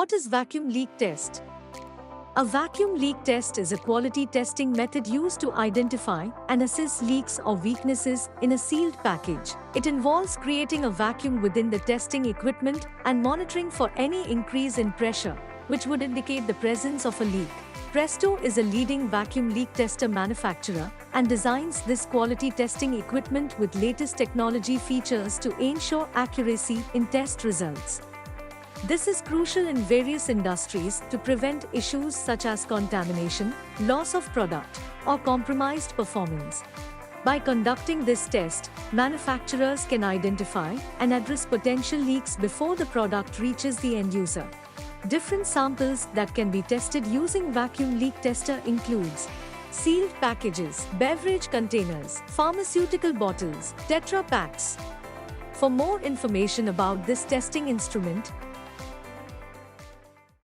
What is vacuum leak test? A vacuum leak test is a quality testing method used to identify and assess leaks or weaknesses in a sealed package. It involves creating a vacuum within the testing equipment and monitoring for any increase in pressure, which would indicate the presence of a leak. Presto is a leading vacuum leak tester manufacturer and designs this quality testing equipment with latest technology features to ensure accuracy in test results. This is crucial in various industries to prevent issues such as contamination, loss of product, or compromised performance. By conducting this test, manufacturers can identify and address potential leaks before the product reaches the end user. Different samples that can be tested using vacuum leak tester includes sealed packages, beverage containers, pharmaceutical bottles, Tetra packs. For more information about this testing instrument,